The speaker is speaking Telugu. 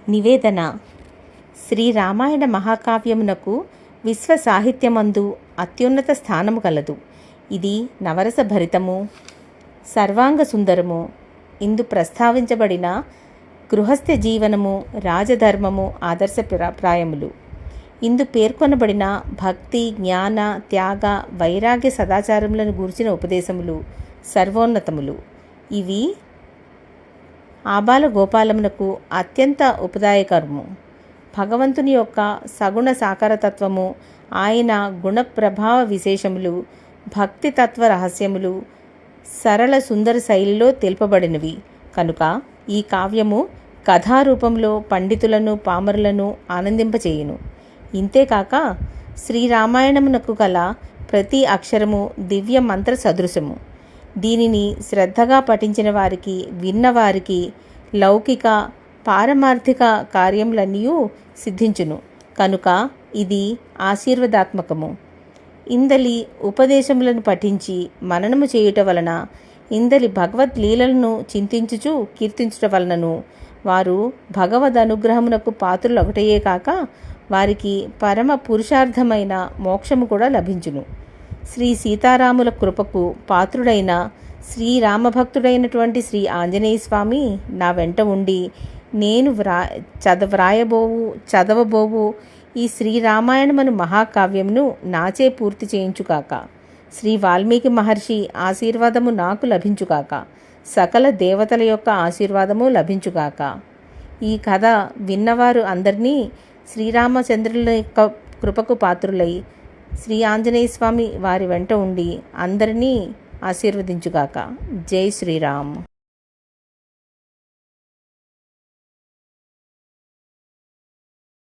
నివేదన. శ్రీ రామాయణ మహాకావ్యమునకు విశ్వ సాహిత్యమందు అత్యున్నత స్థానము కలదు. ఇది నవరస భరితము, సర్వాంగ సుందరము. ఇందు ప్రస్తావించబడిన గృహస్థ జీవనము, రాజధర్మము ఆదర్శప్రాయములు. ఇందు పేర్కొనబడిన భక్తి, జ్ఞాన, త్యాగ, వైరాగ్య సదాచారములను గూర్చిన ఉపదేశములు సర్వోన్నతములు. ఇవి ఆబాల గోపాలమునకు అత్యంత ఉపదాయకరము. భగవంతుని యొక్క సగుణ సాకారతత్వము, ఆయన గుణ ప్రభావ విశేషములు, భక్తి తత్వ రహస్యములు సరళ సుందర శైలిలో తెలుపబడినవి కనుక ఈ కావ్యము కథారూపంలో పండితులను, పామరులను ఆనందింపచేయును. ఇంతేకాక శ్రీరామాయణమునకు గల ప్రతి అక్షరము దివ్య మంత్ర సదృశము. దీనిని శ్రద్ధగా పఠించిన వారికి, విన్నవారికి లౌకిక, పారమార్థిక కార్యములన్నీ సిద్ధించును కనుక ఇది ఆశీర్వదాత్మకము. ఇందలి ఉపదేశములను పఠించి మననము చేయుట వలన, ఇందలి భగవద్లీలలను చింతించుచు కీర్తించుట వలనను వారు భగవద్ అనుగ్రహమునకు పాత్రులొకటయే కాక వారికి పరమ పురుషార్థమైన మోక్షము కూడా లభించును. శ్రీ సీతారాముల కృపకు పాత్రుడైన శ్రీరామభక్తుడైనటువంటి శ్రీ ఆంజనేయ స్వామి నా వెంట ఉండి నేను చదవబోవు ఈ శ్రీరామాయణమను మహాకావ్యమును నాచే పూర్తి చేయించుగాక. శ్రీ వాల్మీకి మహర్షి ఆశీర్వాదము నాకు లభించుగాక. సకల దేవతల యొక్క ఆశీర్వాదము లభించుగాక. ఈ కథ విన్నవారు అందరినీ శ్రీరామచంద్రుల యొక్క కృపకు పాత్రులై శ్రీ ఆంజనేయ స్వామి వారి వెంట ఉండి అందరినీ ఆశీర్వదించుగాక. జై శ్రీరామ్.